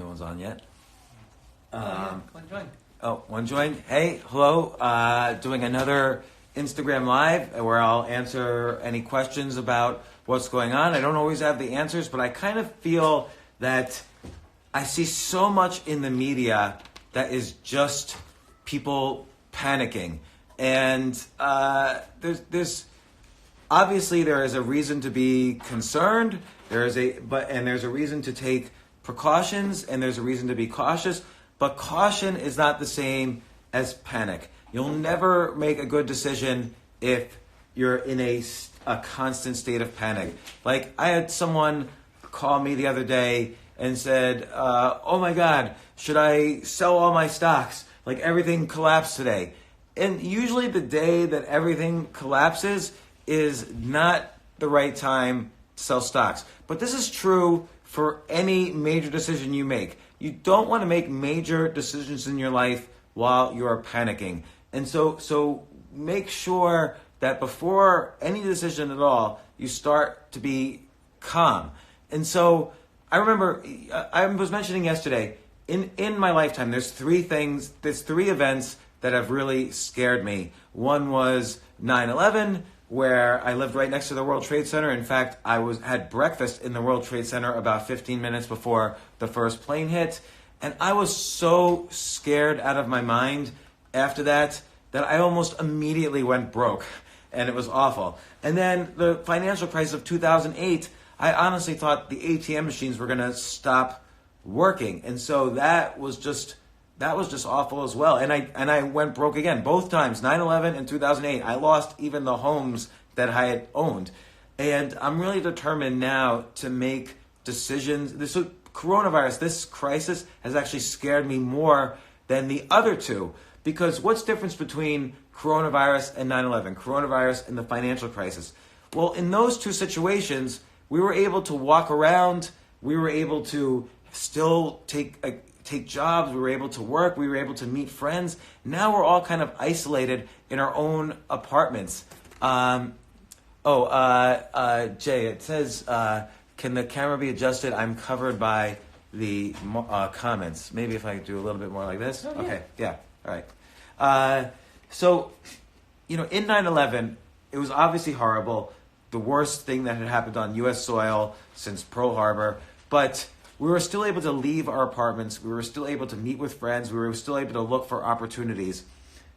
No one's on yet. One join. Oh, one joined. Hey, hello. Doing another Instagram Live where I'll answer any questions about what's going on. I don't always have the answers, but I kind of feel that I see so much in the media that is just people panicking. And there's obviously there is a reason to be concerned. There's a reason to take precautions, and there's a reason to be cautious. But caution is not the same as panic. You'll never make a good decision if you're in a constant state of panic. Like, I had someone call me the other day and said, oh my God, should I sell all my stocks? Like, everything collapsed today. And usually the day that everything collapses is not the right time to sell stocks. But this is true for any major decision you make. You don't want to make major decisions in your life while you're panicking. And so make sure that before any decision at all, you start to be calm. And so I remember, I was mentioning yesterday, in my lifetime, there's three events that have really scared me. One was 9/11, where I lived right next to the World Trade Center. In fact, I had breakfast in the World Trade Center about 15 minutes before the first plane hit. And I was so scared out of my mind after that I almost immediately went broke. And it was awful. And then the financial crisis of 2008, I honestly thought the ATM machines were going to stop working. And so that was just awful as well. And I went broke again. Both times, 9/11 and 2008, I lost even the homes that I had owned. And I'm really determined now to make decisions. This coronavirus, this crisis has actually scared me more than the other two. Because what's the difference between coronavirus and 9/11, coronavirus and the financial crisis? Well, in those two situations, we were able to walk around. We were able to still take jobs. We were able to work. We were able to meet friends. Now we're all kind of isolated in our own apartments. Jay, it says, can the camera be adjusted? I'm covered by the comments. Maybe if I do a little bit more like this. Oh, yeah. Okay, yeah, all right. So, in 9/11, it was obviously horrible. The worst thing that had happened on U.S. soil since Pearl Harbor. But we were still able to leave our apartments. We were still able to meet with friends. We were still able to look for opportunities.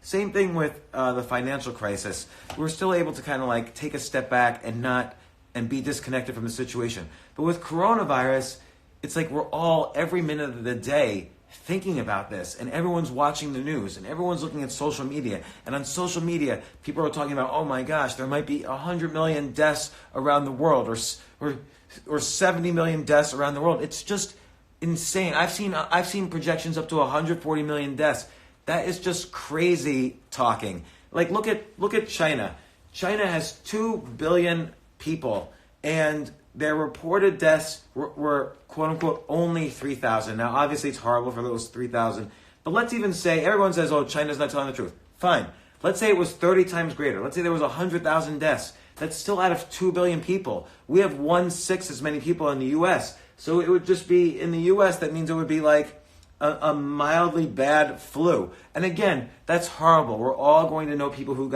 Same thing with the financial crisis. We were still able to kind of like take a step back and be disconnected from the situation. But with coronavirus, it's like we're all every minute of the day thinking about this, and everyone's watching the news, and everyone's looking at social media. And on social media, people are talking about, oh my gosh, there might be 100 million deaths around the world, or 70 million deaths around the world. It's just insane. I've seen projections up to 140 million deaths. That is just crazy talking. Like, look at China. China has 2 billion people, and their reported deaths were quote unquote only 3,000. Now, obviously, it's horrible for those 3,000. But let's even say, everyone says, oh, China's not telling the truth. Fine. Let's say it was 30 times greater. Let's say there was 100,000 deaths. That's still out of 2 billion people. We have 1/6 as many people in the U.S. So it would just be, in the U.S., that means it would be like a mildly bad flu. And again, that's horrible. We're all going to know people who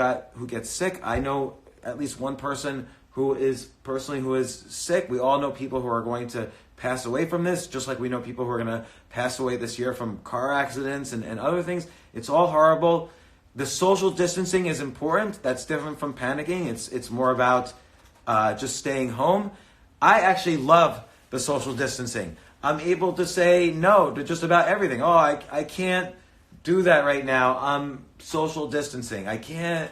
get sick. I know at least one person who is sick. We all know people who are going to pass away from this, just like we know people who are going to pass away this year from car accidents and other things. It's all horrible. The social distancing is important. That's different from panicking. It's more about just staying home. I actually love the social distancing. I'm able to say no to just about everything. Oh, I can't do that right now. I'm social distancing. I can't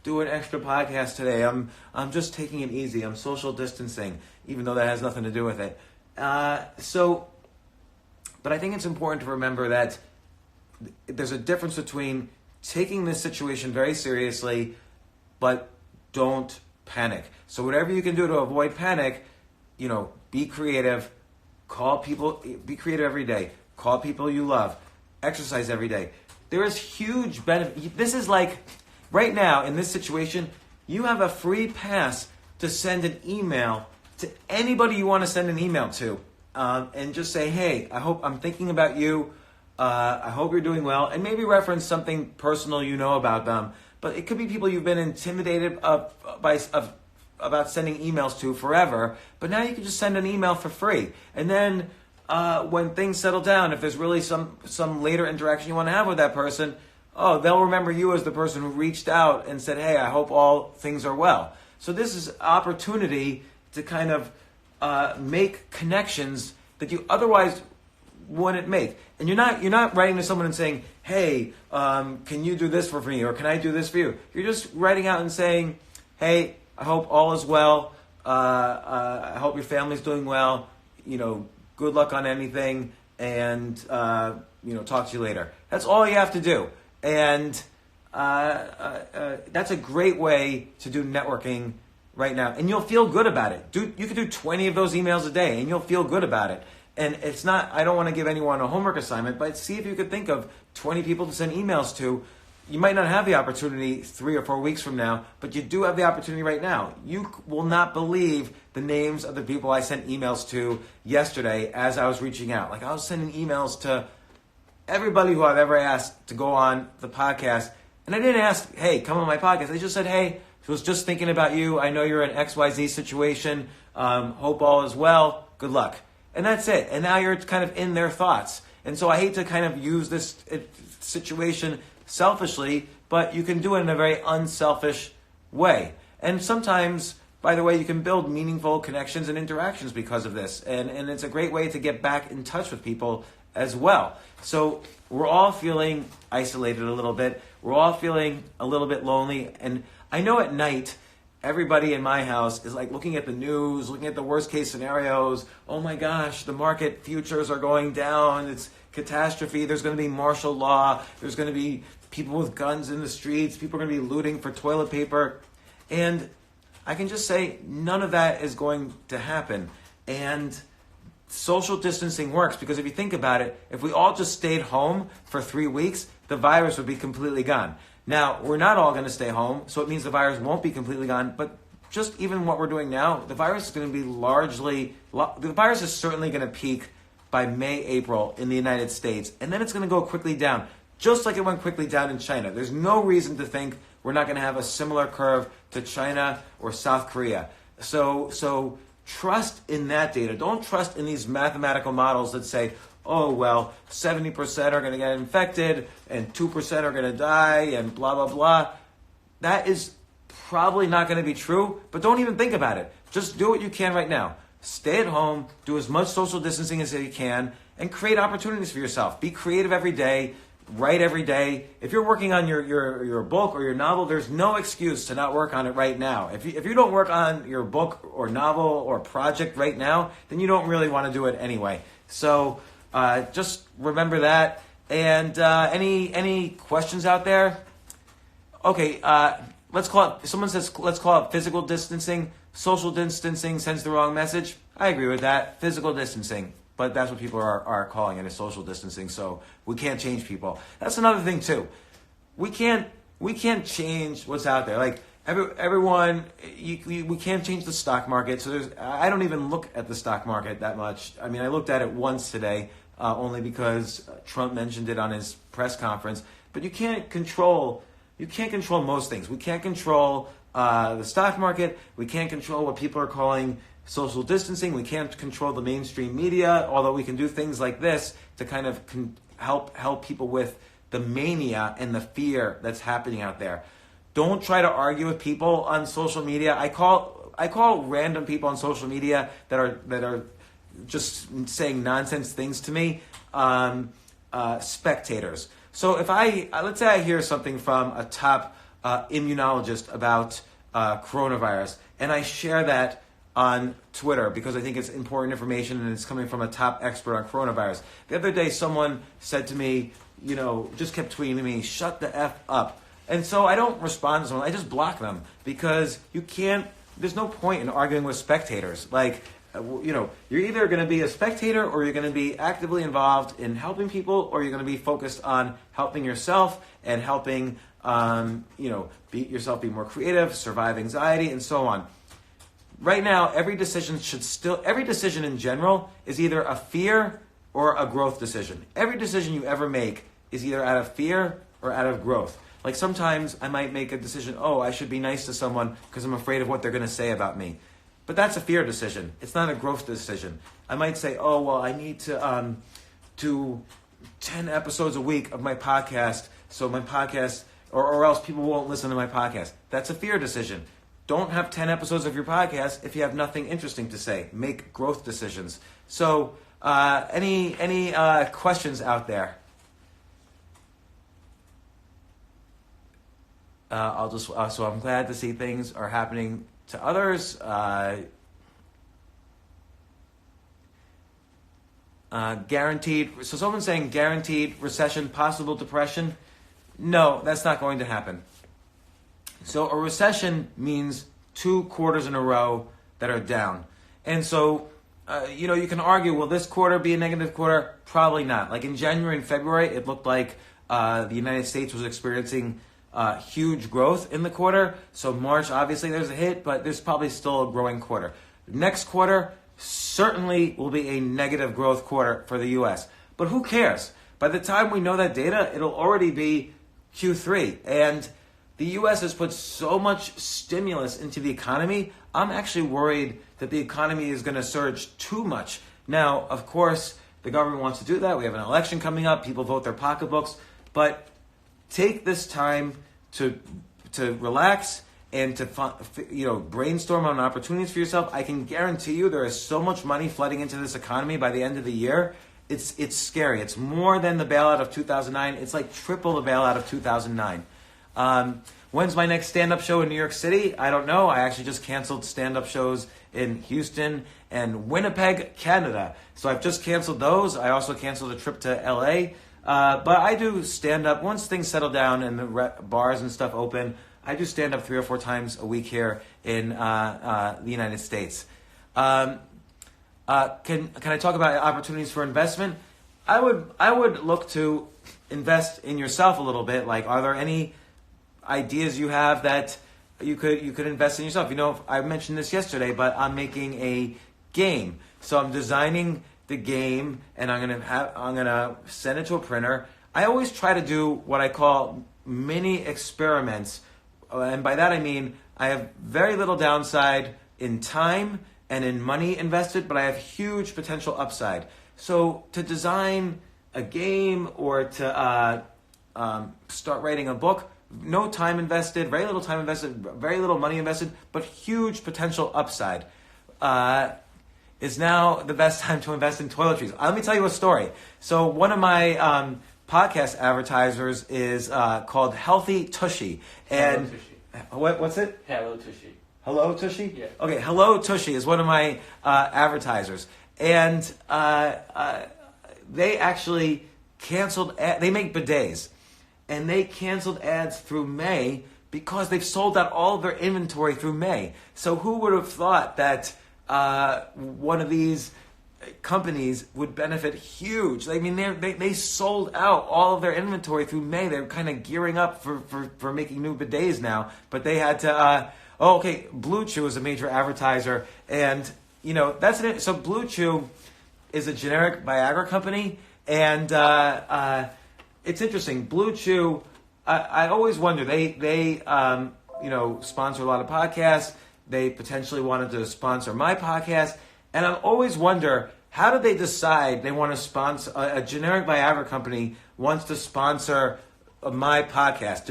do an extra podcast today. I'm just taking it easy. I'm social distancing, even though that has nothing to do with it. But I think it's important to remember that there's a difference between taking this situation very seriously, but don't panic. So whatever you can do to avoid panic, be creative, be creative every day, call people you love, exercise every day. There is huge benefit. This is like, right now, in this situation, you have a free pass to send an email to anybody you want to send an email to. and just say, hey, I'm thinking about you. I hope you're doing well, and maybe reference something personal you know about them. But it could be people you've been intimidated about sending emails to forever. But now you can just send an email for free, and then when things settle down, if there's really some later interaction you want to have with that person, they'll remember you as the person who reached out and said, hey, I hope all things are well. So this is opportunity to kind of make connections that you otherwise wouldn't make. And you're not writing to someone and saying, hey, can you do this for me, or can I do this for you? You're just writing out and saying, hey, I hope all is well. I hope your family's doing well. Good luck on anything, and talk to you later. That's all you have to do. And that's a great way to do networking right now. And you'll feel good about it. You can do 20 of those emails a day, and you'll feel good about it. And it's not, I don't want to give anyone a homework assignment, but see if you could think of 20 people to send emails to. You might not have the opportunity 3 or 4 weeks from now, but you do have the opportunity right now. You will not believe the names of the people I sent emails to yesterday as I was reaching out. Like, I was sending emails to everybody who I've ever asked to go on the podcast. And I didn't ask, hey, come on my podcast. I just said, hey, I was just thinking about you. I know you're in XYZ situation. Hope all is well. Good luck. And that's it. And now you're kind of in their thoughts. And so I hate to kind of use this situation selfishly, but you can do it in a very unselfish way. And sometimes, by the way, you can build meaningful connections and interactions because of this. And it's a great way to get back in touch with people as well. So we're all feeling isolated a little bit. We're all feeling a little bit lonely. And I know at night, everybody in my house is like looking at the news, looking at the worst case scenarios. Oh my gosh, the market futures are going down. It's catastrophe. There's going to be martial law. There's going to be people with guns in the streets. People are going to be looting for toilet paper. And I can just say none of that is going to happen. And social distancing works because if you think about it, if we all just stayed home for 3 weeks, the virus would be completely gone. Now, we're not all going to stay home, so it means the virus won't be completely gone. But just even what we're doing now, the virus is going to be the virus is certainly going to peak by May, April in the United States. And then it's going to go quickly down, just like it went quickly down in China. There's no reason to think we're not going to have a similar curve to China or South Korea. So trust in that data. Don't trust in these mathematical models that say, 70% are going to get infected and 2% are going to die and blah, blah, blah. That is probably not going to be true, but don't even think about it. Just do what you can right now. Stay at home, do as much social distancing as you can, and create opportunities for yourself. Be creative every day, write every day. If you're working on your book or your novel, there's no excuse to not work on it right now. If you don't work on your book or novel or project right now, then you don't really want to do it anyway. So just remember that. And any questions out there? Okay, let's call it. Someone says let's call it physical distancing. Social distancing sends the wrong message. I agree with that. Physical distancing, but that's what people are calling it, is social distancing. So we can't change people. That's another thing too. We can't change what's out there. Like everyone, we can't change the stock market. So I don't even look at the stock market that much. I mean, I looked at it once today, only because Trump mentioned it on his press conference. But you can't control most things. We can't control the stock market. We can't control what people are calling social distancing. We can't control the mainstream media, although we can do things like this to kind of help people with the mania and the fear that's happening out there. Don't try to argue with people on social media. I call random people on social media that are just saying nonsense things to me spectators. So if let's say I hear something from a top immunologist about coronavirus, and I share that on Twitter because I think it's important information and it's coming from a top expert on coronavirus. The other day, someone said to me, just kept tweeting me, shut the F up. And so I don't respond to someone, I just block them because there's no point in arguing with spectators. Like, you're either going to be a spectator or you're going to be actively involved in helping people, or you're going to be focused on helping yourself and helping, yourself be more creative, survive anxiety, and so on. right now, every decision in general is either a fear or a growth decision. Every decision you ever make is either out of fear or out of growth. Like sometimes I might make a decision, I should be nice to someone because I'm afraid of what they're going to say about me. But that's a fear decision. It's not a growth decision. I might say, I need to do 10 episodes a week of my podcast, so my podcast, or else people won't listen to my podcast. That's a fear decision. Don't have 10 episodes of your podcast if you have nothing interesting to say. Make growth decisions. So, any questions out there? So I'm glad to see things are happening to others. Guaranteed. So someone's saying guaranteed recession, possible depression. No, that's not going to happen. So a recession means 2 quarters in a row that are down. And so, you can argue, will this quarter be a negative quarter? Probably not. Like in January and February, it looked like the United States was experiencing huge growth in the quarter. So March, obviously, there's a hit, but there's probably still a growing quarter. Next quarter certainly will be a negative growth quarter for the U.S. But who cares? By the time we know that data, it'll already be Q3. And the U.S. has put so much stimulus into the economy, I'm actually worried that the economy is going to surge too much. Now, of course, the government wants to do that. We have an election coming up. People vote their pocketbooks. But take this time to relax and to brainstorm on opportunities for yourself. I can guarantee you there is so much money flooding into this economy by the end of the year. It's scary. It's more than the bailout of 2009. It's like triple the bailout of 2009. When's my next stand-up show in New York City? I don't know. I actually just canceled stand-up shows in Houston and Winnipeg, Canada. So I've just canceled those. I also canceled a trip to LA. But I do stand-up. Once things settle down and the bars and stuff open, I do stand-up 3 or 4 times a week here in the United States. Can I talk about opportunities for investment? I would look to invest in yourself a little bit. Like, are there any ideas you have that you could invest in yourself? I mentioned this yesterday, but I'm making a game. So I'm designing the game, and I'm gonna send it to a printer. I always try to do what I call mini experiments, and by that I mean I have very little downside in time and in money invested, but I have huge potential upside. So to design a game or to start writing a book, no time invested, very little time invested, very little money invested, but huge potential upside. Is now the best time to invest in toiletries. Let me tell you a story. So one of my podcast advertisers is called Healthy Tushy. And Hello Tushy. What's it? Hello Tushy. Hello Tushy? Yeah. Okay, Hello Tushy is one of my advertisers. And they actually canceled, they make bidets. And they canceled ads through May because they've sold out all of their inventory through May. So who would have thought that one of these companies would benefit huge? I mean, they sold out all of their inventory through May. They're kind of gearing up for making new bidets now. But they had to, Blue Chew is a major advertiser. And, that's it. So Blue Chew is a generic Viagra company. And it's interesting. Blue Chew, I always wonder, they sponsor a lot of podcasts. They potentially wanted to sponsor my podcast. And I always wonder, how did they decide they want to sponsor, a generic Viagra company wants to sponsor my podcast?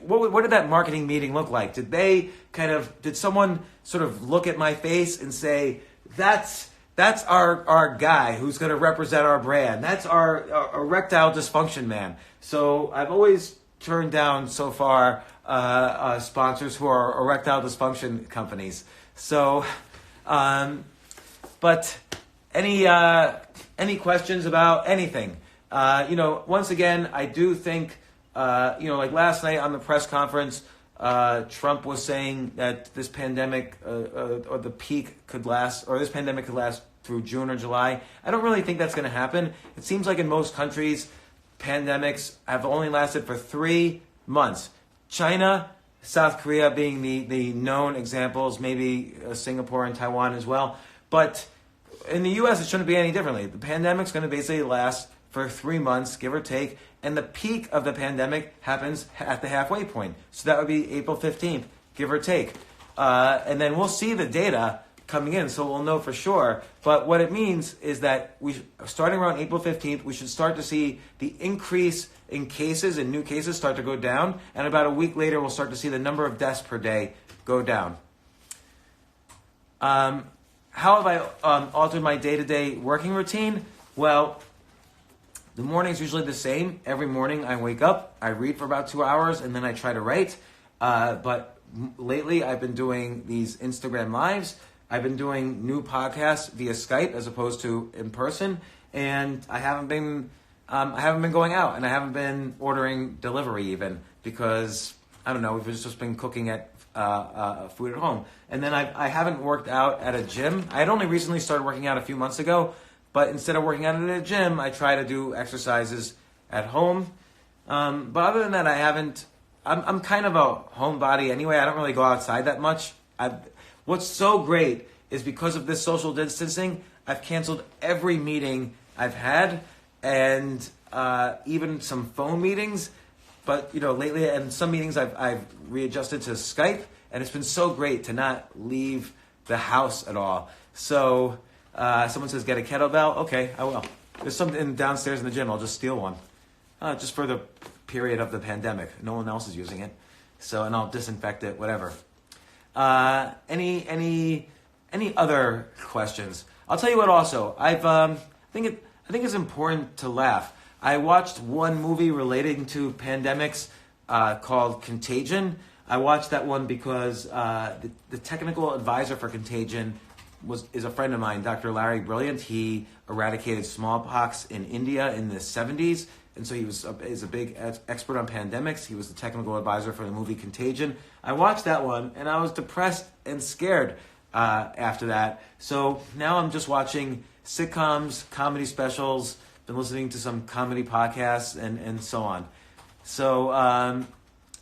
What did that marketing meeting look like? Did someone sort of look at my face and say, that's our guy who's going to represent our brand. That's our erectile dysfunction man. So I've always turned down so far sponsors who are erectile dysfunction companies. So, but any questions about anything? Once again, I do think, like last night on the press conference, Trump was saying that this pandemic, or the peak could last, or this pandemic could last through June or July. I don't really think that's going to happen. It seems like in most countries, pandemics have only lasted for 3 months. China South Korea being the known examples, maybe Singapore and Taiwan as well. But in the U.S., it shouldn't be any differently. The pandemic's going to basically last for 3 months, give or take, and the peak of the pandemic happens at the halfway point. So that would be April 15th, give or take. And then we'll see the data coming in, so we'll know for sure. But what it means is that starting around April 15th, we should start to see the increase in cases and new cases start to go down, and about a week later, we'll start to see the number of deaths per day go down. How have I altered my day-to-day working routine? Well, the morning's usually the same. Every morning I wake up, I read for about 2 hours, and then I try to write. But lately I've been doing these Instagram Lives. I've been doing new podcasts via Skype as opposed to in person, and I haven't been going out, and I haven't been ordering delivery even because I don't know. We've just been cooking at food at home, and then I haven't worked out at a gym. I had only recently started working out a few months ago, but instead of working out at a gym, I try to do exercises at home. But other than that, I haven't. I'm kind of a homebody anyway. I don't really go outside that much. What's so great is because of this social distancing, I've canceled every meeting I've had, and even some phone meetings. But lately, and some meetings I've readjusted to Skype, and it's been so great to not leave the house at all. So someone says get a kettlebell. Okay, I will. There's something downstairs in the gym. I'll just steal one, just for the period of the pandemic. No one else is using it, and I'll disinfect it. Whatever. Any other questions? I'll tell you what. Also, I think it's important to laugh. I watched one movie relating to pandemics called Contagion. I watched that one because the technical advisor for Contagion is a friend of mine, Dr. Larry Brilliant. He eradicated smallpox in India in the 70s, and so is a big expert on pandemics. He was the technical advisor for the movie Contagion. I watched that one, and I was depressed and scared after that. So now I'm just watching sitcoms, comedy specials, been listening to some comedy podcasts, and so on. So I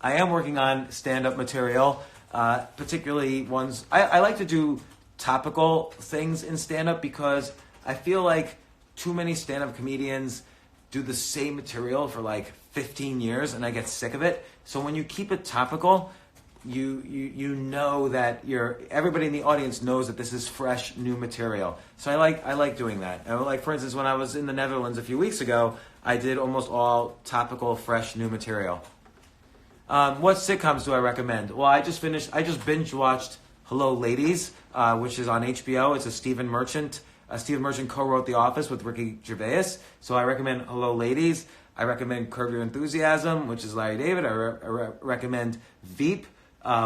am working on stand-up material, particularly ones. I like to do topical things in stand-up because I feel like too many stand-up comedians do the same material for like 15 years, and I get sick of it. So when you keep it topical, you know that everybody in the audience knows that this is fresh, new material. So I like doing that. Like, for instance, when I was in the Netherlands a few weeks ago, I did almost all topical, fresh, new material. What sitcoms do I recommend? Well, I just binge watched Hello Ladies, which is on HBO. It's a Stephen Merchant. Stephen Merchant co-wrote The Office with Ricky Gervais. So I recommend Hello Ladies. I recommend Curb Your Enthusiasm, which is Larry David. I recommend Veep,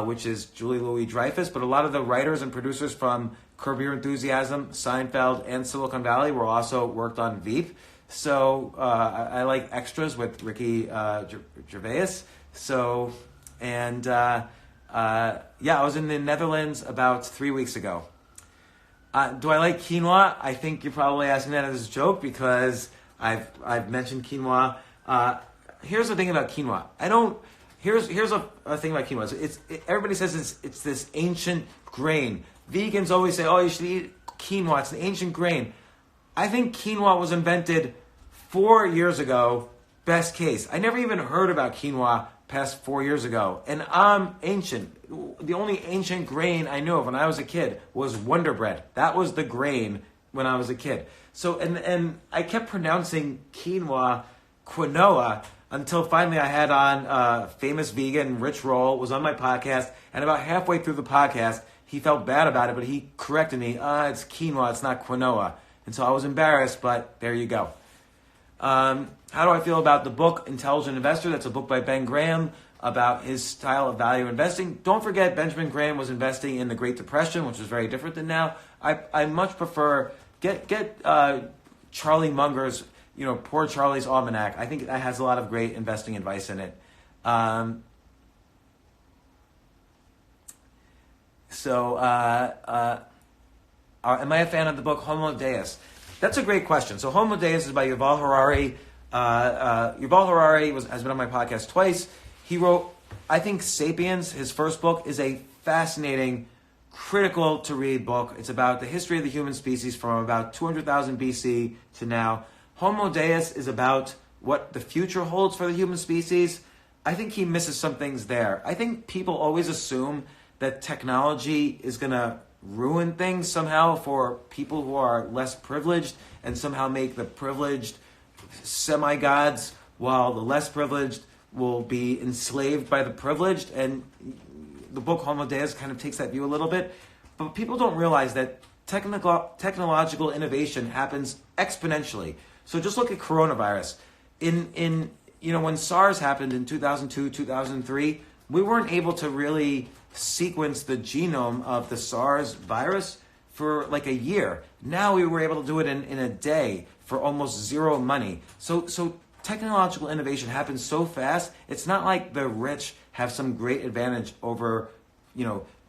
which is Julie Louis-Dreyfus. But a lot of the writers and producers from Curb Your Enthusiasm, Seinfeld, and Silicon Valley were also worked on Veep. So I like Extras with Ricky Gervais. So, and I was in the Netherlands about 3 weeks ago. Do I like quinoa? I think you're probably asking that as a joke because I've mentioned quinoa. Here's the thing about quinoa. Here's a thing about quinoa. Everybody says it's this ancient grain. Vegans always say, you should eat quinoa. It's an ancient grain. I think quinoa was invented 4 years ago, best case. I never even heard about quinoa past 4 years ago. And I'm ancient. The only ancient grain I knew of when I was a kid was Wonder Bread. That was the grain when I was a kid. So, and I kept pronouncing quinoa until finally I had on famous vegan Rich Roll, was on my podcast, and about halfway through the podcast, he felt bad about it, but he corrected me. It's quinoa, it's not quinoa. And so I was embarrassed, but there you go. How do I feel about the book Intelligent Investor? That's a book by Ben Graham about his style of value investing. Don't forget, Benjamin Graham was investing in the Great Depression, which is very different than now. I much prefer get Charlie Munger's, Poor Charlie's Almanac. I think that has a lot of great investing advice in it. Am I a fan of the book Homo Deus? That's a great question. So Homo Deus is by Yuval Harari. Yuval Harari has been on my podcast twice. He wrote I think Sapiens, his first book, is a fascinating, critical to read book. It's about the history of the human species from about 200,000 BC to now. Homo Deus is about what the future holds for the human species. I think he misses some things there. I think people always assume that technology is going to ruin things somehow for people who are less privileged and somehow make the privileged semi-gods while the less privileged will be enslaved by the privileged. And the book Homo Deus kind of takes that view a little bit. But people don't realize that technological innovation happens exponentially. So just look at coronavirus. When SARS happened in 2002, 2003, we weren't able to really sequence the genome of the SARS virus for like a year. Now we were able to do it in a day for almost zero money. So technological innovation happens so fast. It's not like the rich have some great advantage over,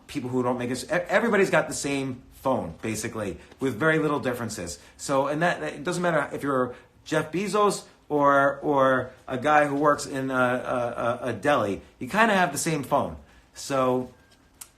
people who don't make it. Everybody's got the same phone, basically, with very little differences. So, and that it doesn't matter if you're Jeff Bezos or a guy who works in a deli. You kind of have the same phone. So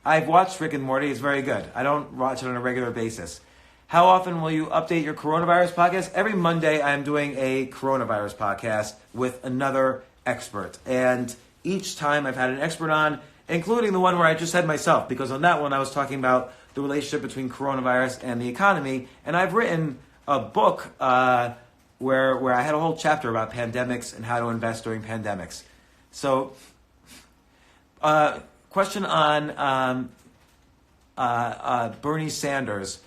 I've watched Rick and Morty. It's very good. I don't watch it on a regular basis. How often will you update your coronavirus podcast? Every Monday I'm doing a coronavirus podcast with another expert. And each time I've had an expert on, including the one where I just had myself, because on that one I was talking about the relationship between coronavirus and the economy. And I've written a book where I had a whole chapter about pandemics and how to invest during pandemics. So, question on Bernie Sanders.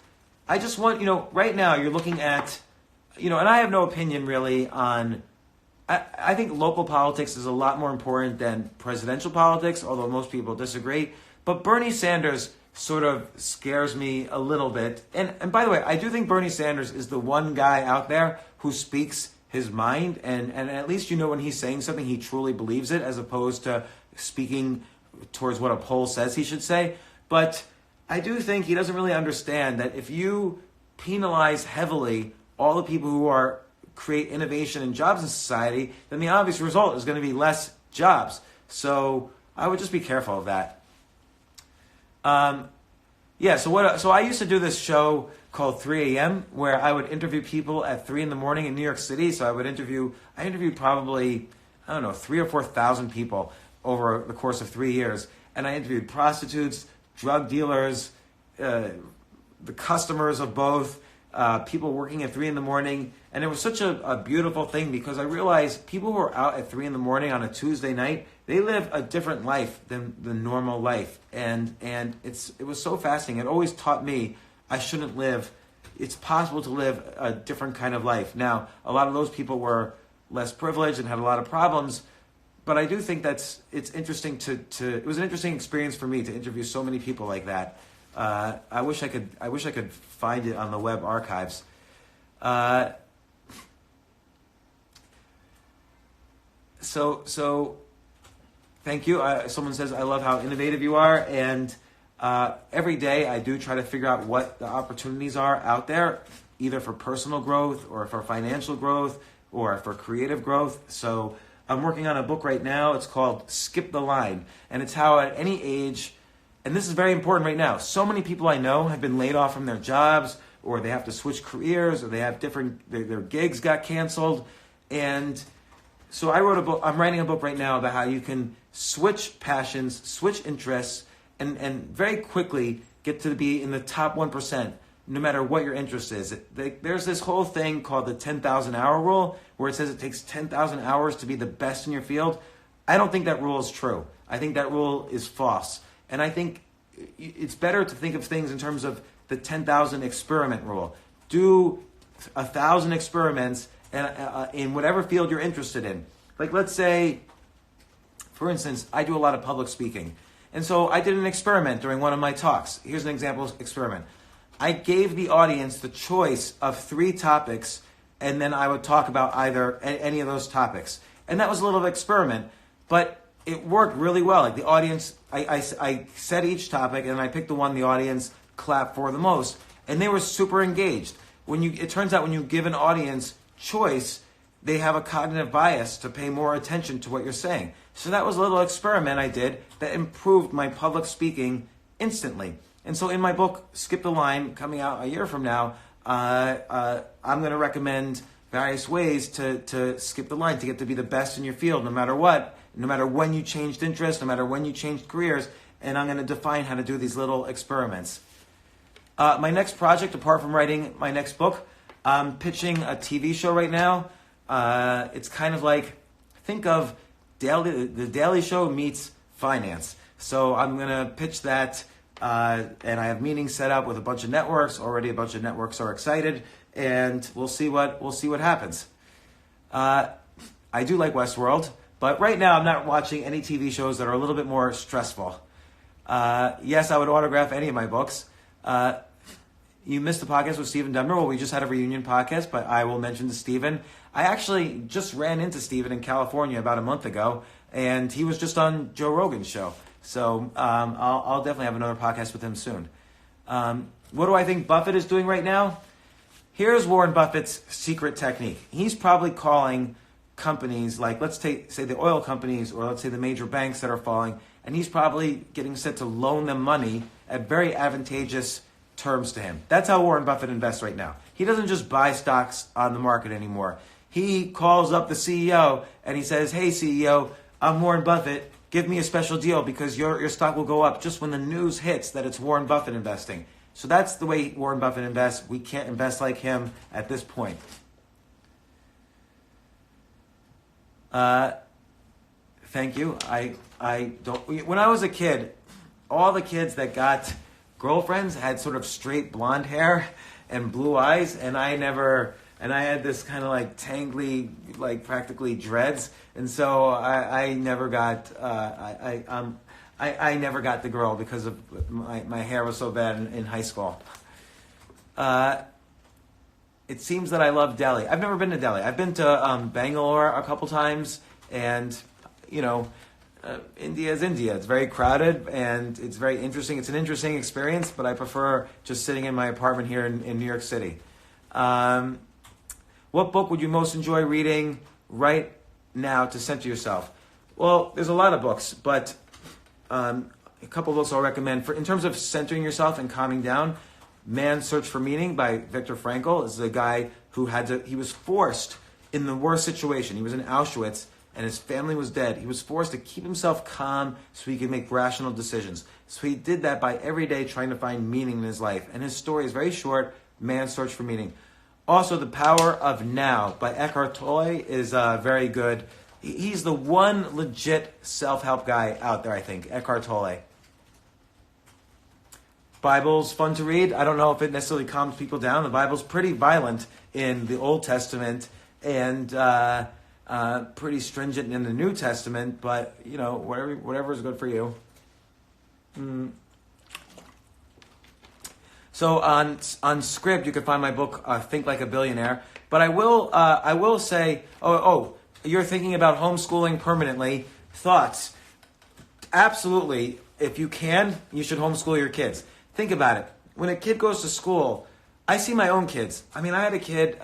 I just want, right now you're looking at, and I have no opinion really on, I think local politics is a lot more important than presidential politics, although most people disagree. But Bernie Sanders sort of scares me a little bit. And by the way, I do think Bernie Sanders is the one guy out there who speaks his mind, and at least when he's saying something, he truly believes it, as opposed to speaking towards what a poll says he should say. But I do think he doesn't really understand that if you penalize heavily all the people who create innovation and jobs in society, then the obvious result is going to be less jobs. So I would just be careful of that. So I used to do this show called 3 a.m. where I would interview people at 3 in the morning in New York City. So I interviewed probably, 3,000 or 4,000 people over the course of 3 years. And I interviewed prostitutes, drug dealers, the customers of both, people working at 3 in the morning. And it was such a beautiful thing, because I realized people who are out at 3 in the morning on a Tuesday night, they live a different life than the normal life. And it was so fascinating. It always taught me it's possible to live a different kind of life. Now, a lot of those people were less privileged and had a lot of problems, but I do think it's interesting it was an interesting experience for me to interview so many people like that. I wish I could find it on the web archives. So thank you. Someone says, I love how innovative you are. And every day I do try to figure out what the opportunities are out there, either for personal growth or for financial growth or for creative growth. So I'm working on a book right now. It's called Skip the Line. And it's how at any age, and this is very important right now, so many people I know have been laid off from their jobs, or they have to switch careers, or they have their gigs got canceled. And so I'm writing a book right now about how you can switch passions, switch interests, and very quickly get to be in the top 1%, no matter what your interest is. There's this whole thing called the 10,000 hour rule, where it says it takes 10,000 hours to be the best in your field. I don't think that rule is true. I think that rule is false. And I think it's better to think of things in terms of the 10,000 experiment rule. Do 1,000 experiments in whatever field you're interested in. Like, let's say, for instance, I do a lot of public speaking. And so I did an experiment during one of my talks. Here's an example experiment. I gave the audience the choice of 3 topics, and then I would talk about either any of those topics. And that was a little experiment, but it worked really well. Like the audience, I said each topic, and I picked the one the audience clapped for the most, and they were super engaged. It turns out when you give an audience choice, they have a cognitive bias to pay more attention to what you're saying. So that was a little experiment I did that improved my public speaking instantly. And so in my book, Skip the Line, coming out a year from now, I'm going to recommend various ways to skip the line, to get to be the best in your field, no matter what, no matter when you changed interests, no matter when you changed careers, and I'm going to define how to do these little experiments. My next project, apart from writing my next book, I'm pitching a TV show right now. It's kind of like, think of the Daily Show meets finance. So I'm going to pitch that, and I have meetings set up with a bunch of networks. Already a bunch of networks are excited, and we'll see what happens. I do like Westworld, but right now I'm not watching any TV shows that are a little bit more stressful. Yes, I would autograph any of my books. You missed the podcast with Stephen Demner. Well, we just had a reunion podcast, but I will mention to Stephen. I actually just ran into Stephen in California about a month ago, and he was just on Joe Rogan's show. So I'll definitely have another podcast with him soon. What do I think Buffett is doing right now? Here's Warren Buffett's secret technique. He's probably calling companies like, let's say the oil companies, or let's say the major banks that are falling, and he's probably getting set to loan them money at very advantageous terms to him. That's how Warren Buffett invests right now. He doesn't just buy stocks on the market anymore. He calls up the CEO and he says, "Hey CEO, I'm Warren Buffett. Give me a special deal because your stock will go up just when the news hits that it's Warren Buffett investing." So that's the way Warren Buffett invests. We can't invest like him at this point. Thank you. I don't. When I was a kid, all the kids that got girlfriends had sort of straight blonde hair and blue eyes, and I had this kind of like tangly, like practically dreads, and so I never got I never got the girl because of my hair was so bad in high school. It seems that I love Delhi. I've never been to Delhi. I've been to Bangalore a couple times, and India is India. It's very crowded and it's very interesting. It's an interesting experience, but I prefer just sitting in my apartment here in New York City. What book would you most enjoy reading right now to center yourself? Well, there's a lot of books, but a couple of books I'll recommend. In terms of centering yourself and calming down, Man's Search for Meaning by Viktor Frankl is a guy who he was forced in the worst situation. He was in Auschwitz, and his family was dead. He was forced to keep himself calm so he could make rational decisions. So he did that by every day trying to find meaning in his life. And his story is very short, Man's Search for Meaning. Also, The Power of Now by Eckhart Tolle is very good. He's the one legit self-help guy out there, I think, Eckhart Tolle. Bible's fun to read. I don't know if it necessarily calms people down. The Bible's pretty violent in the Old Testament, and pretty stringent in the New Testament, but whatever is good for you. So on Scribd, you can find my book, Think Like a Billionaire. But I will say, you're thinking about homeschooling permanently. Thoughts? Absolutely. If you can, you should homeschool your kids. Think about it. When a kid goes to school, I see my own kids. I mean, I had a kid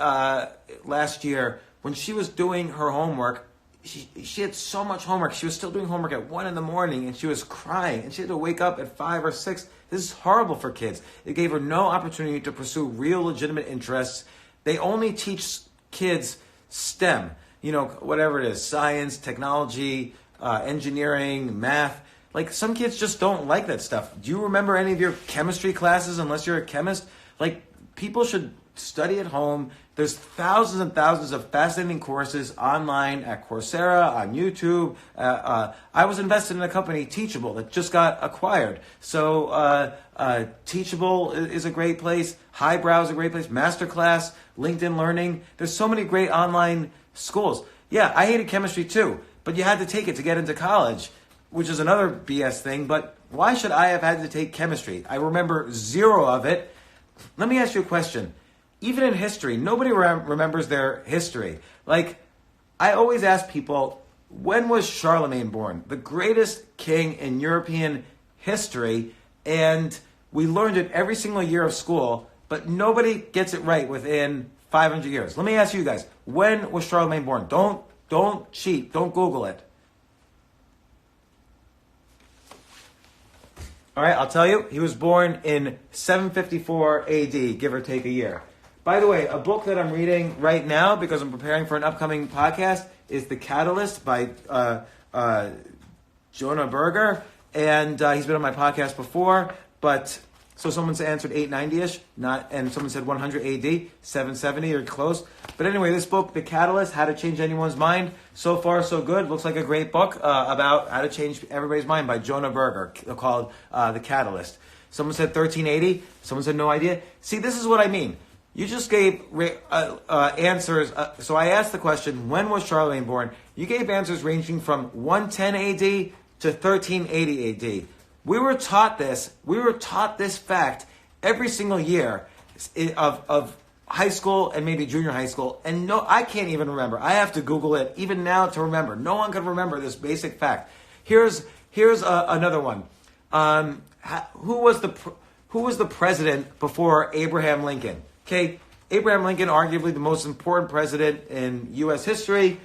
last year. When she was doing her homework, she had so much homework. She was still doing homework at 1 a.m, and she was crying, and she had to wake up at 5 or 6. This is horrible for kids. It gave her no opportunity to pursue real legitimate interests. They only teach kids STEM, whatever it is, science, technology, engineering, math. Like, some kids just don't like that stuff. Do you remember any of your chemistry classes unless you're a chemist? Like, people should study at home. There's thousands and thousands of fascinating courses online at Coursera, on YouTube. I was invested in a company, Teachable, that just got acquired. So Teachable is a great place. Highbrow is a great place. Masterclass, LinkedIn Learning. There's so many great online schools. Yeah, I hated chemistry too, but you had to take it to get into college, which is another BS thing. But why should I have had to take chemistry? I remember zero of it. Let me ask you a question. Even in history, nobody remembers their history. Like, I always ask people, when was Charlemagne born? The greatest king in European history, and we learned it every single year of school, but nobody gets it right within 500 years. Let me ask you guys, when was Charlemagne born? Don't cheat. Don't Google it. All right, I'll tell you. He was born in 754 AD, give or take a year. By the way, a book that I'm reading right now because I'm preparing for an upcoming podcast is The Catalyst by Jonah Berger. And he's been on my podcast before, but so someone's answered 890-ish, and someone said 100 AD, 770 or close. But anyway, this book, The Catalyst, How to Change Anyone's Mind, so far so good. Looks like a great book about how to change everybody's mind by Jonah Berger, called The Catalyst. Someone said 1380. Someone said no idea. See, this is what I mean. You just gave answers. So I asked the question, when was Charlemagne born? You gave answers ranging from 110 AD to 1380 AD. We were taught this fact every single year of high school and maybe junior high school. And no, I can't even remember. I have to Google it even now to remember. No one can remember this basic fact. Here's another one. Who was the president before Abraham Lincoln? Okay, Abraham Lincoln, arguably the most important president in U.S. history.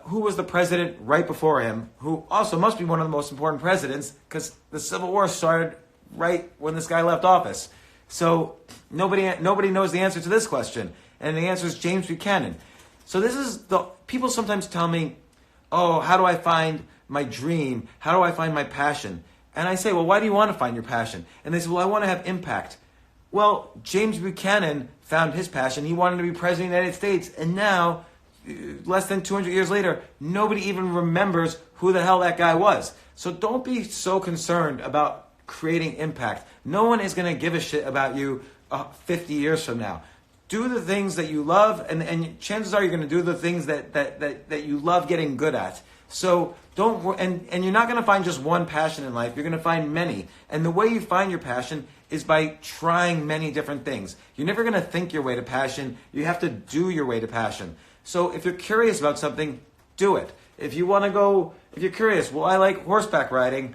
Who was the president right before him, who also must be one of the most important presidents because the Civil War started right when this guy left office. So nobody knows the answer to this question. And the answer is James Buchanan. So people sometimes tell me, oh, how do I find my dream? How do I find my passion? And I say, well, why do you want to find your passion? And they say, well, I want to have impact. Well, James Buchanan found his passion. He wanted to be president of the United States. And now, less than 200 years later, nobody even remembers who the hell that guy was. So don't be so concerned about creating impact. No one is going to give a shit about you 50 years from now. Do the things that you love, and chances are you're going to do the things that you love getting good at. So and you're not going to find just one passion in life. You're going to find many. And the way you find your passion is by trying many different things. You're never going to think your way to passion. You have to do your way to passion. So if you're curious about something, do it. If you're curious, well, I like horseback riding,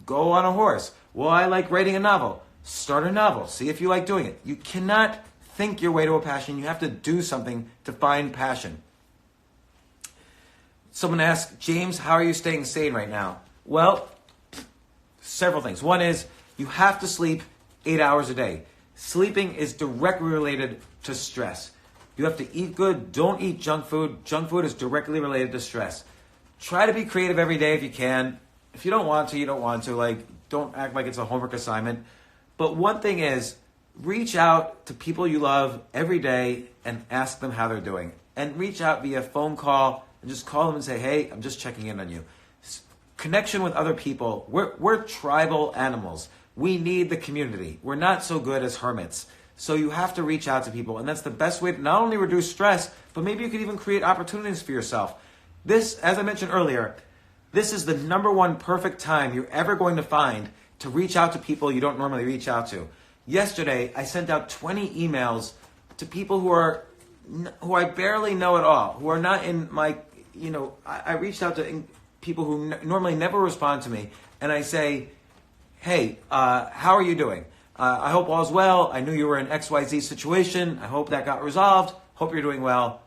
go on a horse. Well, I like writing a novel, start a novel. See if you like doing it. You cannot think your way to a passion. You have to do something to find passion. Someone asked, James, how are you staying sane right now? Well, several things. One is you have to sleep 8 hours a day. Sleeping is directly related to stress. You have to eat good. Don't eat junk food. Junk food is directly related to stress. Try to be creative every day if you can. If you don't want to, you don't want to. Don't act like it's a homework assignment. But one thing is, reach out to people you love every day and ask them how they're doing. And reach out via phone call and just call them and say, hey, I'm just checking in on you. Connection with other people. We're tribal animals. We need the community. We're not so good as hermits. So you have to reach out to people. And that's the best way to not only reduce stress, but maybe you could even create opportunities for yourself. This, as I mentioned earlier, this is the number one perfect time you're ever going to find to reach out to people you don't normally reach out to. Yesterday, I sent out 20 emails to people who I barely know at all, who are not in my, I reached out to people who normally never respond to me, and I say, hey, how are you doing? I hope all's well. I knew you were in XYZ situation. I hope that got resolved. Hope you're doing well.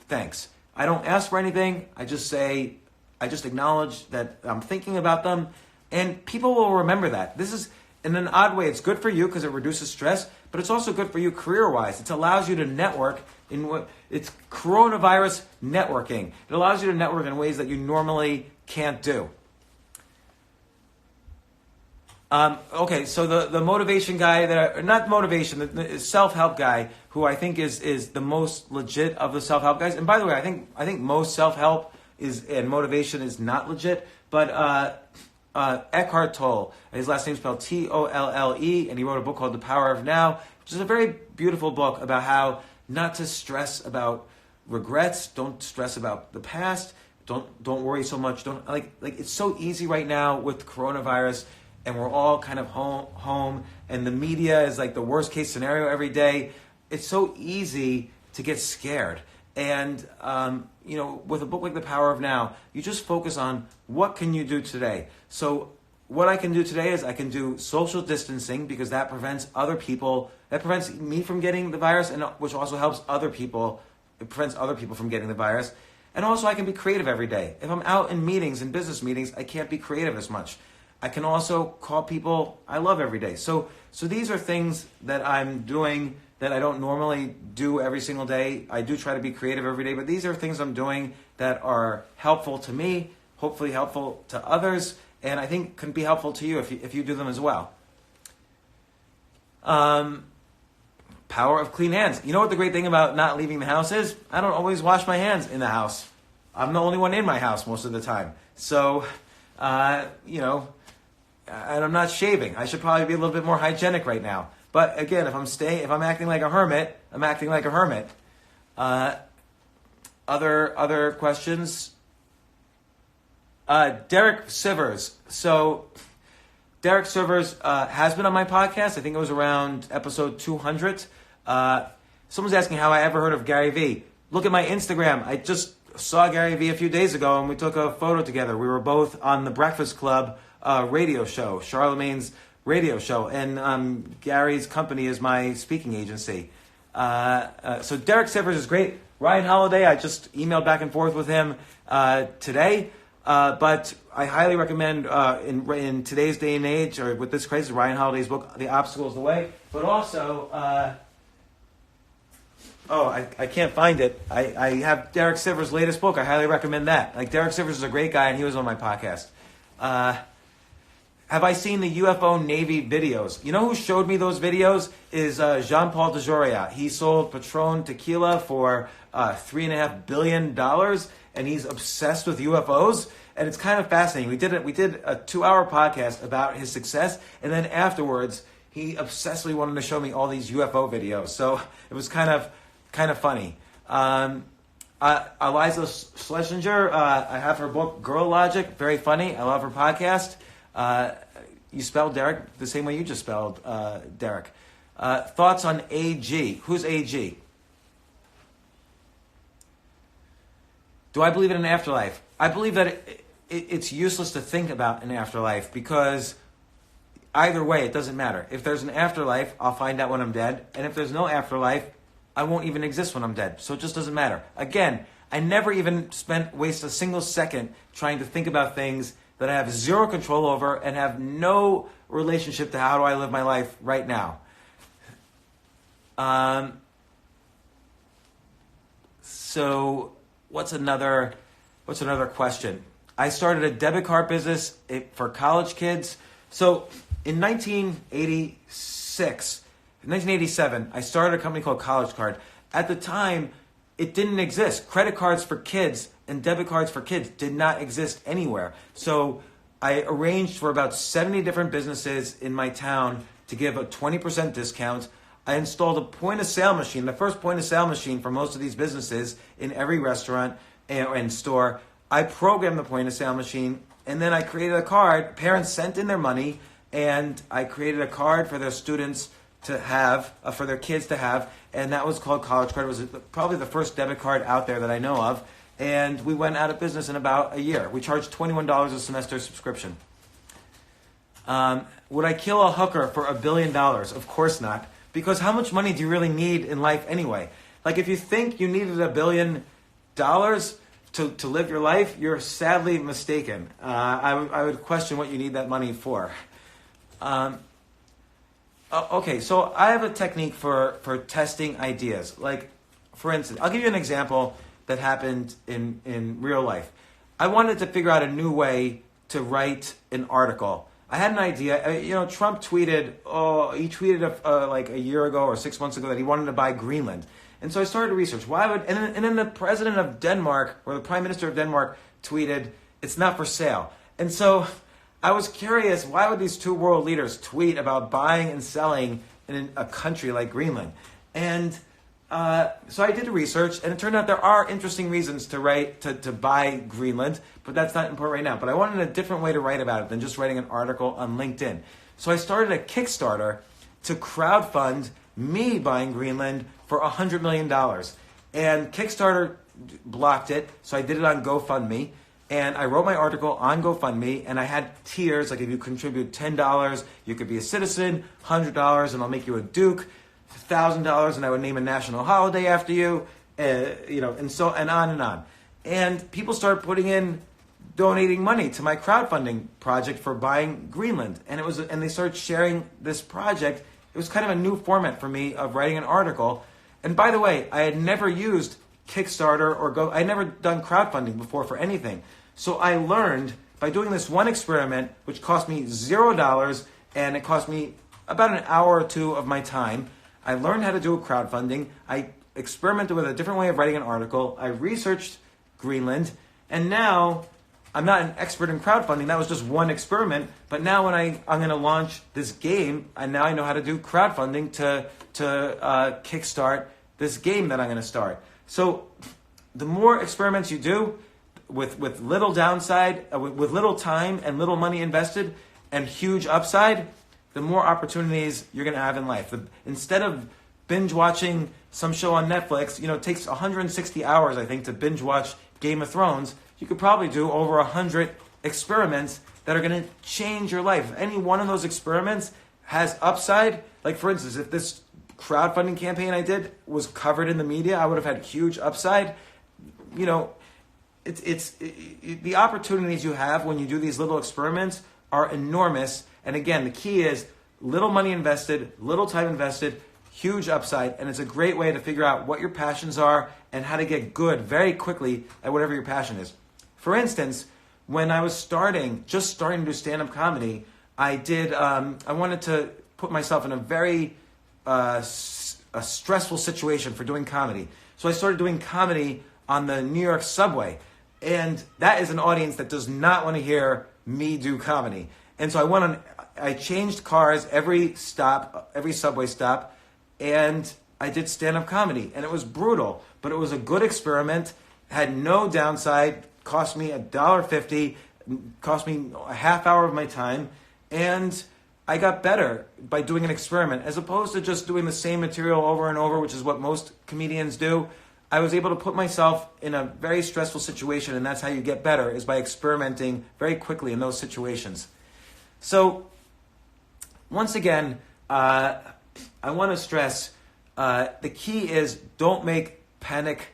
Thanks. I don't ask for anything. I just acknowledge that I'm thinking about them, and people will remember that. This is, in an odd way, it's good for you because it reduces stress, but it's also good for you career-wise. It allows you to network it's coronavirus networking. It allows you to network in ways that you normally can't do. Okay, so the motivation guy the self-help guy who I think is the most legit of the self-help guys. And by the way, I think most self-help and motivation is not legit, but Eckhart Tolle, his last name is spelled Tolle, and he wrote a book called The Power of Now, which is a very beautiful book about how not to stress about regrets, don't stress about the past, don't worry so much, don't like it's so easy right now with coronavirus. And we're all kind of home, and the media is like the worst case scenario every day. It's so easy to get scared. And, with a book like The Power of Now, you just focus on what can you do today. So what I can do today is I can do social distancing because that prevents me from getting the virus, and which also helps other people. It prevents other people from getting the virus. And also I can be creative every day. If I'm out in meetings, in business meetings, I can't be creative as much. I can also call people I love every day. So these are things that I'm doing that I don't normally do every single day. I do try to be creative every day, but these are things I'm doing that are helpful to me, hopefully helpful to others, and I think can be helpful to you if you do them as well. Power of clean hands. You know what the great thing about not leaving the house is? I don't always wash my hands in the house. I'm the only one in my house most of the time. So, and I'm not shaving. I should probably be a little bit more hygienic right now. But again, if I'm acting like a hermit, I'm acting like a hermit. Other questions? Derek Sivers. So, Derek Sivers has been on my podcast. I think it was around episode 200. Someone's asking how I ever heard of Gary Vee. Look at my Instagram. I just saw Gary Vee a few days ago, and we took a photo together. We were both on the Breakfast Club radio show, Charlemagne's radio show, and Gary's company is my speaking agency. So Derek Sivers is great. Ryan Holiday, I just emailed back and forth with him today, but I highly recommend in today's day and age, or with this crisis, Ryan Holiday's book, The Obstacle is the Way, but also... I can't find it. I have Derek Sivers' latest book. I highly recommend that. Like, Derek Sivers is a great guy, and he was on my podcast. Have I seen the UFO Navy videos? You know who showed me those videos? Is Jean-Paul DeJoria. He sold Patron tequila for $3.5 billion, and he's obsessed with UFOs. And it's kind of fascinating. We did a 2-hour podcast about his success, and then afterwards, he obsessively wanted to show me all these UFO videos. So it was kind of funny. Eliza Schlesinger, I have her book, Girl Logic, very funny. I love her podcast. You spelled Derek the same way you just spelled Derek. Thoughts on AG? Who's AG? Do I believe in an afterlife? I believe that it's useless to think about an afterlife because either way, it doesn't matter. If there's an afterlife, I'll find out when I'm dead. And if there's no afterlife, I won't even exist when I'm dead. So it just doesn't matter. Again, I never even waste a single second trying to think about things that I have zero control over and have no relationship to how do I live my life right now. So what's another question? I started a debit card business for college kids. So in 1987, I started a company called College Card. At the time, it didn't exist. Credit cards for kids and debit cards for kids did not exist anywhere. So I arranged for about 70 different businesses in my town to give a 20% discount. I installed a point-of-sale machine, the first point-of-sale machine for most of these businesses in every restaurant and store. I programmed the point-of-sale machine, and then I created a card. Parents sent in their money, and I created a card for their students to have, for their kids to have, and that was called College Card. It was probably the first debit card out there that I know of, and we went out of business in about a year. We charged $21 a semester subscription. Would I kill a hooker for $1 billion? Of course not, because how much money do you really need in life anyway? Like, if you think you needed $1 billion to live your life, you're sadly mistaken. I would question what you need that money for. Okay, so I have a technique for testing ideas. Like, for instance, I'll give you an example that happened in real life. I wanted to figure out a new way to write an article. I had an idea. Trump tweeted, like a year ago or 6 months ago that he wanted to buy Greenland. And so I started to research. And then the president of Denmark, or the prime minister of Denmark, tweeted, "It's not for sale." And so I was curious, why would these two world leaders tweet about buying and selling in a country like Greenland? And so I did the research, and it turned out there are interesting reasons to buy Greenland, but that's not important right now. But I wanted a different way to write about it than just writing an article on LinkedIn. So I started a Kickstarter to crowdfund me buying Greenland for $100 million. And Kickstarter blocked it, so I did it on GoFundMe. And I wrote my article on GoFundMe, and I had tiers, like if you contribute $10, you could be a citizen, $100, and I'll make you a duke, $1,000, and I would name a national holiday after you, and so and on and on. And people started putting in donating money to my crowdfunding project for buying Greenland. And they started sharing this project. It was kind of a new format for me of writing an article. And by the way, I had never used Kickstarter I had never done crowdfunding before for anything. So I learned by doing this one experiment, which cost me $0, and it cost me about an hour or two of my time. I learned how to do a crowdfunding. I experimented with a different way of writing an article. I researched Greenland, and now I'm not an expert in crowdfunding. That was just one experiment. But now when I'm going to launch this game, and now I know how to do crowdfunding to kickstart this game that I'm going to start. So the more experiments you do with little downside, with little time and little money invested and huge upside, the more opportunities you're going to have in life. Instead of binge watching some show on Netflix, it takes 160 hours, I think, to binge watch Game of Thrones. You could probably do over 100 experiments that are going to change your life. If any one of those experiments has upside, like for instance, if this crowdfunding campaign I did was covered in the media, I would have had huge upside. It's the opportunities you have when you do these little experiments are enormous. And again, the key is little money invested, little time invested, huge upside, and it's a great way to figure out what your passions are and how to get good very quickly at whatever your passion is. For instance, when I was just starting to do stand-up comedy, I wanted to put myself in a very a stressful situation for doing comedy. So I started doing comedy on the New York subway. And that is an audience that does not want to hear me do comedy. And so I changed cars every subway stop, and I did stand-up comedy. And it was brutal, but it was a good experiment, had no downside, cost me $1.50, cost me a half hour of my time, and I got better by doing an experiment as opposed to just doing the same material over and over, which is what most comedians do. I was able to put myself in a very stressful situation, and that's how you get better, is by experimenting very quickly in those situations. So, once again, I want to stress, the key is don't make panic.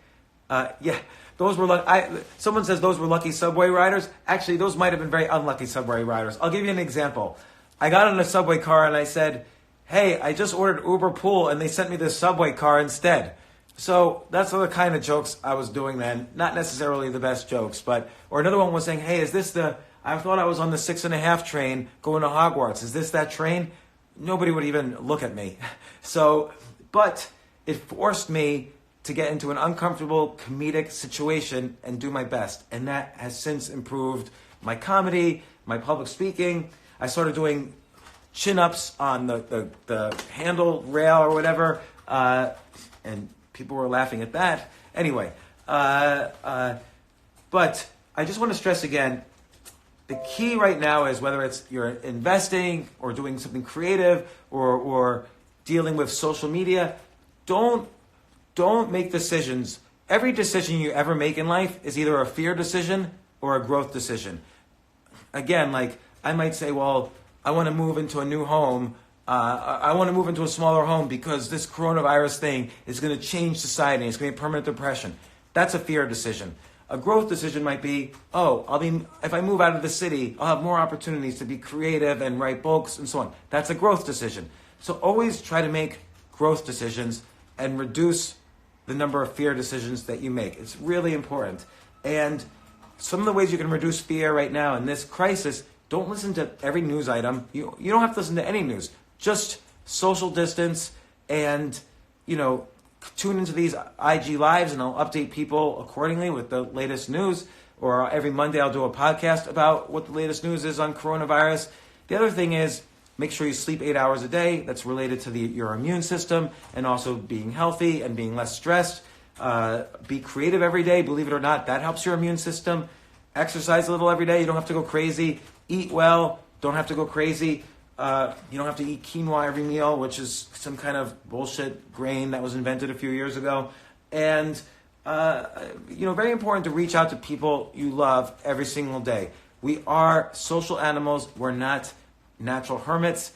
Someone says those were lucky subway riders. Actually, those might have been very unlucky subway riders. I'll give you an example. I got in a subway car and I said, hey, I just ordered Uber Pool and they sent me this subway car instead. So that's the kind of jokes I was doing then. Not necessarily the best jokes, or another one was saying, hey, I thought I was on the 6.5 train going to Hogwarts. Is this that train? Nobody would even look at me. But it forced me to get into an uncomfortable comedic situation and do my best. And that has since improved my comedy, my public speaking. I started doing chin-ups on the handle rail or whatever, and people were laughing at that. Anyway, but I just want to stress again, the key right now is whether it's you're investing or doing something creative or dealing with social media, don't make decisions. Every decision you ever make in life is either a fear decision or a growth decision. Again, like I might say, well, I want to move into a new home. I want to move into a smaller home because this coronavirus thing is going to change society. It's going to be a permanent depression. That's a fear decision. A growth decision might be, if I move out of the city, I'll have more opportunities to be creative and write books and so on. That's a growth decision. So always try to make growth decisions and reduce the number of fear decisions that you make. It's really important. And some of the ways you can reduce fear right now in this crisis, don't listen to every news item. You don't have to listen to any news. Just social distance and, tune into these IG Lives and I'll update people accordingly with the latest news. Or every Monday I'll do a podcast about what the latest news is on coronavirus. The other thing is make sure you sleep 8 hours a day. That's related to your immune system and also being healthy and being less stressed. Be creative every day. Believe it or not, that helps your immune system. Exercise a little every day. You don't have to go crazy. Eat well. Don't have to go crazy. You don't have to eat quinoa every meal, which is some kind of bullshit grain that was invented a few years ago. And, very important to reach out to people you love every single day. We are social animals. We're not natural hermits.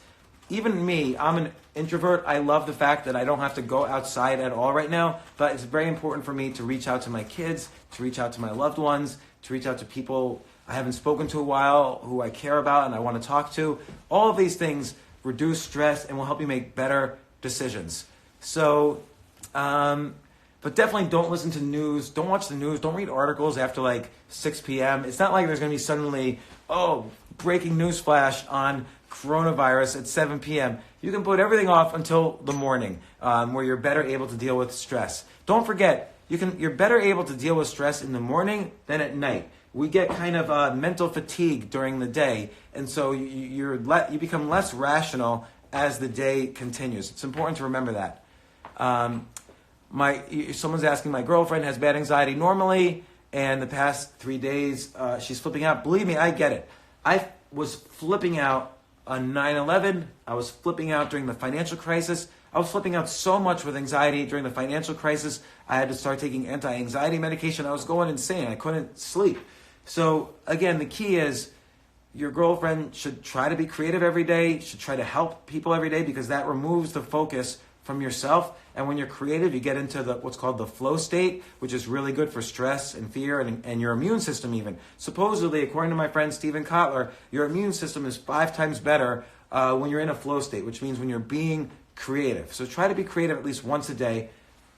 Even me, I'm an introvert. I love the fact that I don't have to go outside at all right now, but it's very important for me to reach out to my kids, to reach out to my loved ones, to reach out to people I haven't spoken to a while, who I care about and I want to talk to. All of these things reduce stress and will help you make better decisions. So, but definitely don't listen to news. Don't watch the news. Don't read articles after like 6 p.m. It's not like there's going to be suddenly, breaking news flash on coronavirus at 7 p.m. You can put everything off until the morning, where you're better able to deal with stress. Don't forget, you're better able to deal with stress in the morning than at night. We get kind of mental fatigue during the day, and so you become less rational as the day continues. It's important to remember that. Someone's asking, my girlfriend has bad anxiety normally, and the past 3 days she's flipping out. Believe me, I get it. I was flipping out on 9/11. I was flipping out during the financial crisis. I was flipping out so much with anxiety during the financial crisis. I had to start taking anti-anxiety medication. I was going insane. I couldn't sleep. So again, the key is your girlfriend should try to be creative every day, should try to help people every day, because that removes the focus from yourself. And when you're creative, you get into what's called the flow state, which is really good for stress and fear and your immune system even. Supposedly, according to my friend Stephen Kotler, your immune system is 5 times better when you're in a flow state, which means when you're being creative. So try to be creative at least once a day.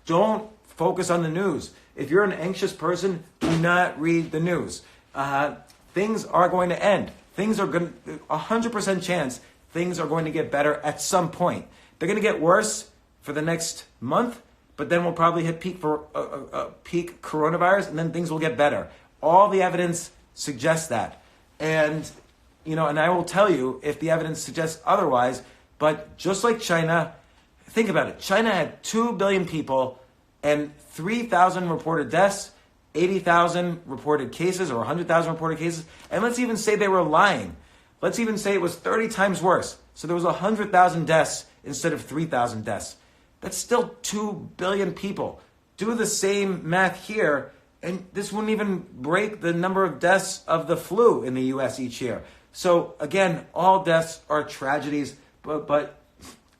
Don't focus on the news. If you're an anxious person, do not read the news. Things are going to end. Things are going to, 100% chance, things are going to get better at some point. They're going to get worse for the next month, but then we'll probably hit peak coronavirus, and then things will get better. All the evidence suggests that. And, and I will tell you if the evidence suggests otherwise, but just like China, think about it. China had 2 billion people and 3,000 reported deaths, 80,000 reported cases, or 100,000 reported cases. And let's even say they were lying. Let's even say it was 30 times worse. So there was 100,000 deaths instead of 3,000 deaths. That's still 2 billion people. Do the same math here, and this wouldn't even break the number of deaths of the flu in the U.S. each year. So again, all deaths are tragedies, but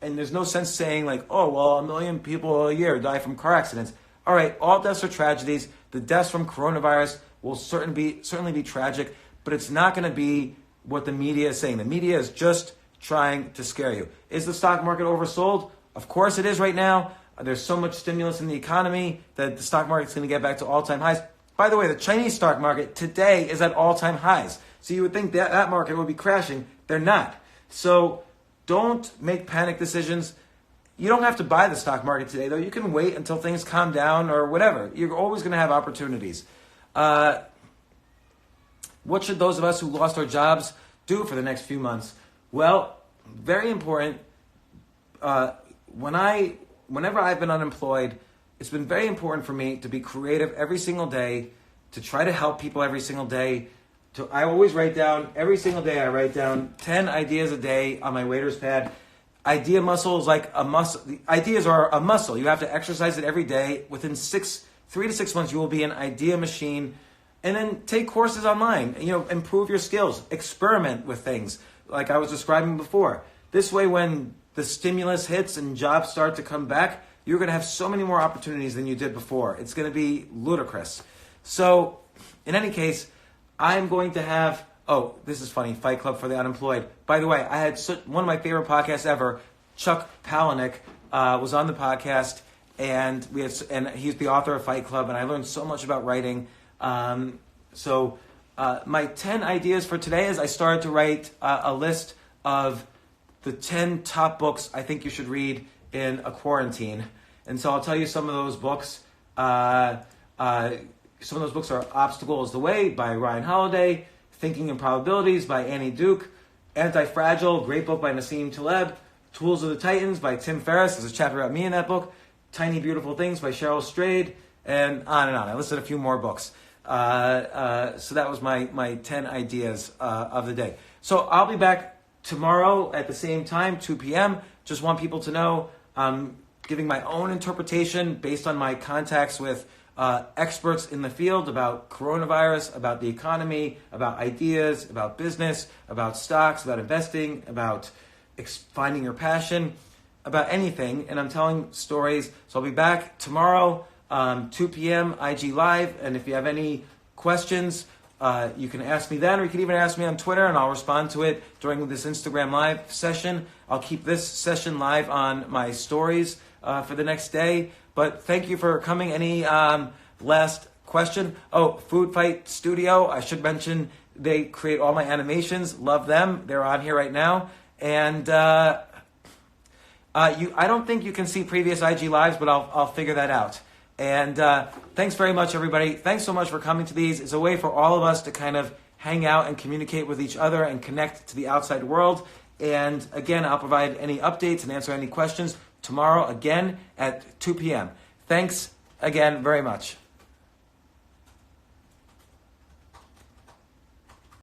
there's no sense saying like, 1 million people a year die from car accidents. All right, all deaths are tragedies. The deaths from coronavirus will certainly be tragic, but it's not going to be what the media is saying. The media is just trying to scare you. Is the stock market oversold? Of course it is right now. There's so much stimulus in the economy that the stock market's going to get back to all-time highs. By the way, the Chinese stock market today is at all-time highs. So you would think that market would be crashing. They're not. So don't make panic decisions. You don't have to buy the stock market today, though. You can wait until things calm down or whatever. You're always going to have opportunities. What should those of us who lost our jobs do for the next few months? Well, very important. Whenever I've been unemployed, it's been very important for me to be creative every single day, to try to help people every single day. I always write down, every single day I write down 10 ideas a day on my waiter's pad. Idea muscle is like a muscle. Ideas are a muscle. You have to exercise it every day. Within 3 to 6 months, you will be an idea machine. And then take courses online. Improve your skills. Experiment with things like I was describing before. This way, when the stimulus hits and jobs start to come back, you're going to have so many more opportunities than you did before. It's going to be ludicrous. So, in any case, I'm going to have, this is funny, Fight Club for the Unemployed. By the way, I had one of my favorite podcasts ever. Chuck Palahniuk was on the podcast, and he's the author of Fight Club, and I learned so much about writing. So my 10 ideas for today is I started to write a list of the 10 top books I think you should read in a quarantine. And so I'll tell you some of those books. Some of those books are Obstacle is the Way by Ryan Holiday, Thinking in Probabilities by Annie Duke, Anti-Fragile, great book by Nassim Taleb, Tools of the Titans by Tim Ferriss. There's a chapter about me in that book. Tiny Beautiful Things by Cheryl Strayed, and on and on. I listed a few more books. So that was my 10 ideas of the day. So I'll be back tomorrow at the same time, 2 p.m. Just want people to know I'm giving my own interpretation based on my contacts with experts in the field about coronavirus, about the economy, about ideas, about business, about stocks, about investing, about finding your passion, about anything. And I'm telling stories. So I'll be back tomorrow, 2 p.m. IG Live. And if you have any questions you can ask me then, or you can even ask me on Twitter, and I'll respond to it during this Instagram live session. I'll keep this session live on my stories for the next day. But thank you for coming. Any last question? Oh, Food Fight Studio. I should mention they create all my animations. Love them. They're on here right now. And I don't think you can see previous IG lives, but I'll figure that out. And thanks very much, everybody. Thanks so much for coming to these. It's a way for all of us to kind of hang out and communicate with each other and connect to the outside world. And again, I'll provide any updates and answer any questions tomorrow again at 2 p.m. Thanks again very much.